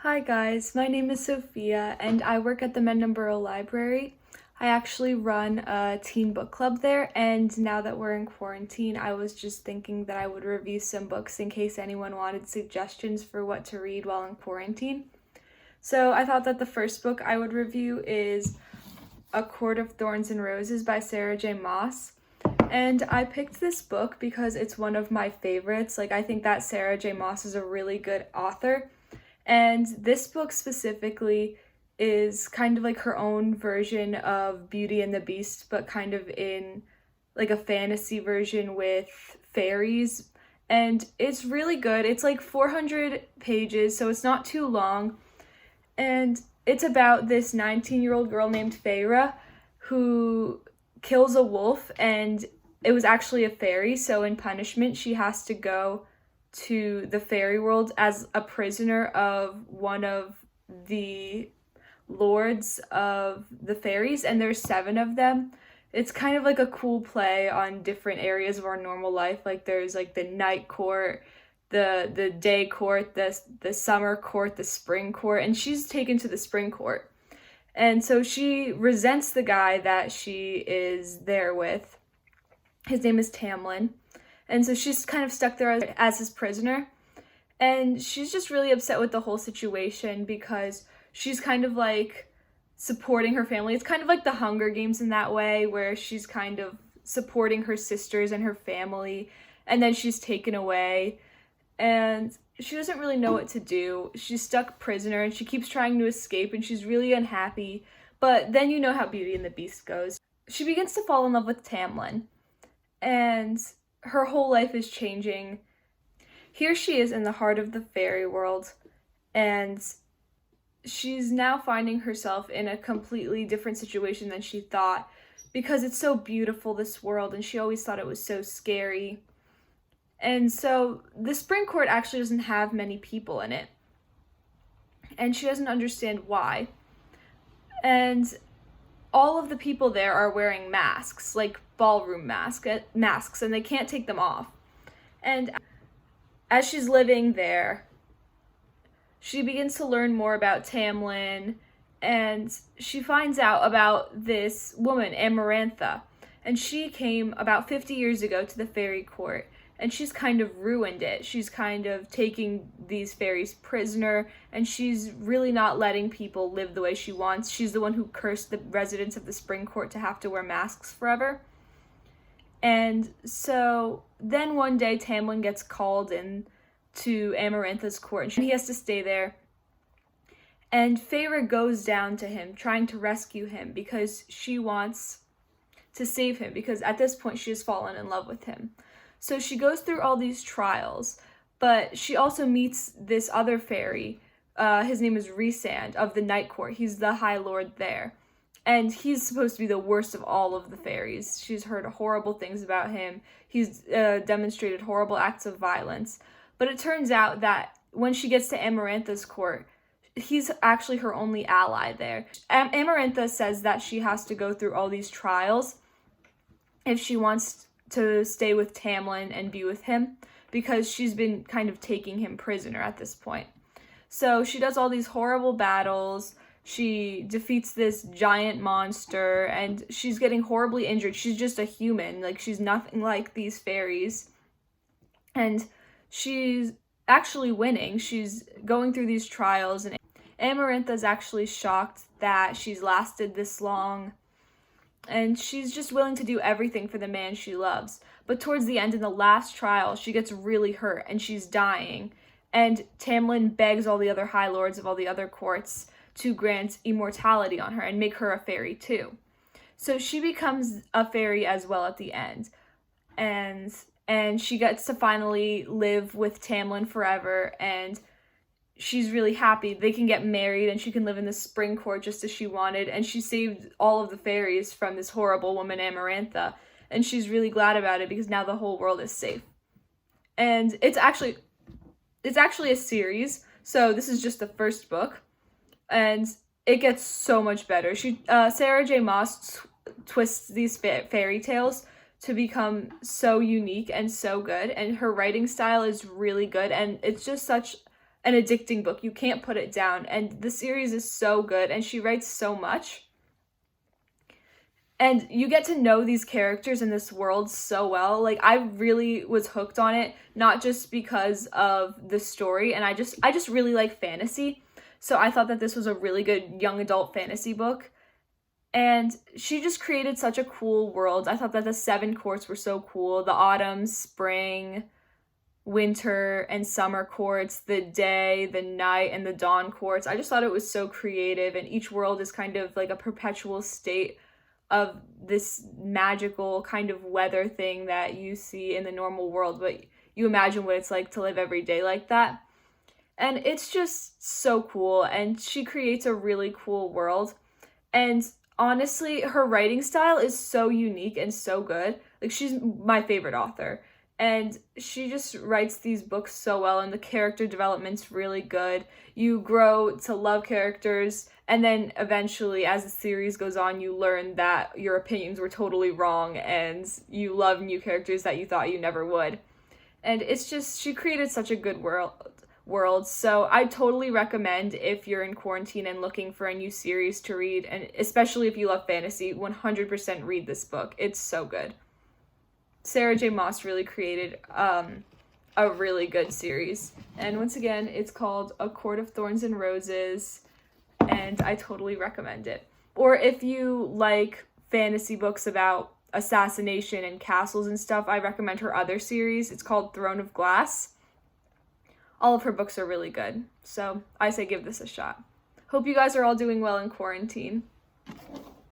Hi guys, my name is Sophia and I work at the Mendon Library. I actually run a teen book club there, and now that we're in quarantine, I was just thinking that I would review some books in case anyone wanted suggestions for what to read while in quarantine. So I thought that the first book I would review is A Court of Thorns and Roses by Sarah J. Maas. And I picked this book because it's one of my favorites. I think that Sarah J. Maas is a really good author. And this book specifically is kind of like her own version of Beauty and the Beast, but kind of in like a fantasy version with fairies. And it's really good. It's like 400 pages, so it's not too long. And it's about this 19-year-old girl named Feyre who kills a wolf, and it was actually a fairy, so in punishment she has to go to the fairy world as a prisoner of one of the lords of the fairies, and there's 7 of them. It's kind of like a cool play on different areas of our normal life. Like there's like the night court, the day court, the summer court, the spring court, and she's taken to the spring court. And so she resents the guy that she is there with. His name is Tamlin. And so she's kind of stuck there as his prisoner. And she's just really upset with the whole situation because she's kind of like supporting her family. It's kind of like the Hunger Games in that way, where she's kind of supporting her sisters and her family, and then she's taken away. And she doesn't really know what to do. She's stuck prisoner and she keeps trying to escape, and she's really unhappy. But then you know how Beauty and the Beast goes. She begins to fall in love with Tamlin, and her whole life is changing. Here she is in the heart of the fairy world, and she's now finding herself in a completely different situation than she thought, because it's so beautiful, this world, and she always thought it was so scary. And so the spring court actually doesn't have many people in it, and she doesn't understand why. And all of the people there are wearing masks, like ballroom masks, and they can't take them off. And as she's living there, she begins to learn more about Tamlin, and she finds out about this woman, Amarantha. And she came about 50 years ago to the fairy court, and she's kind of ruined it. She's kind of taking these fairies prisoner, and she's really not letting people live the way she wants. She's the one who cursed the residents of the spring court to have to wear masks forever. And so then one day Tamlin gets called in to Amarantha's court, and he has to stay there. And Feyre goes down to him, trying to rescue him because she wants to save him, because at this point she has fallen in love with him. So she goes through all these trials, but she also meets this other fairy. His name is Rhysand of the Night Court. He's the High Lord there. And he's supposed to be the worst of all of the fairies. She's heard horrible things about him. He's demonstrated horrible acts of violence. But it turns out that when she gets to Amarantha's court, he's actually her only ally there. Amarantha says that she has to go through all these trials if she wants to stay with Tamlin and be with him, because she's been kind of taking him prisoner at this point. So she does all these horrible battles. She defeats this giant monster, and she's getting horribly injured. She's just a human. Like, she's nothing like these fairies. And she's actually winning. She's going through these trials, and Amarantha's actually shocked that she's lasted this long. And she's just willing to do everything for the man she loves. But towards the end, in the last trial, she gets really hurt and she's dying. And Tamlin begs all the other High Lords of all the other courts to grant immortality on her and make her a fairy too. So she becomes a fairy as well at the end. And she gets to finally live with Tamlin forever, and she's really happy. They can get married, and she can live in the spring court just as she wanted, and she saved all of the fairies from this horrible woman, Amarantha, and she's really glad about it because now the whole world is safe. And it's actually a series, so this is just the first book, and it gets so much better. Sarah J. Maas twists these fairy tales to become so unique and so good, and her writing style is really good, and it's just such an addicting book. You can't put it down. And the series is so good, and she writes so much. And you get to know these characters in this world so well. Like, I really was hooked on it, not just because of the story, and I just really like fantasy. So I thought that this was a really good young adult fantasy book. And she just created such a cool world. I thought that the 7 courts were so cool. The autumn, spring, winter, and summer courts, the day, the night, and the dawn courts. I just thought it was so creative, and each world is kind of like a perpetual state of this magical kind of weather thing that you see in the normal world, but you imagine what it's like to live every day like that. And it's just so cool, and she creates a really cool world. And honestly, her writing style is so unique and so good. Like, she's my favorite author. And she just writes these books so well, and the character development's really good. You grow to love characters, and then eventually, as the series goes on, you learn that your opinions were totally wrong, and you love new characters that you thought you never would. And it's just, she created such a good world. So I totally recommend, if you're in quarantine and looking for a new series to read, and especially if you love fantasy, 100% read this book. It's so good. Sarah J. Maas really created a really good series. And once again, it's called A Court of Thorns and Roses, and I totally recommend it. Or if you like fantasy books about assassination and castles and stuff, I recommend her other series. It's called Throne of Glass. All of her books are really good, so I say give this a shot. Hope you guys are all doing well in quarantine.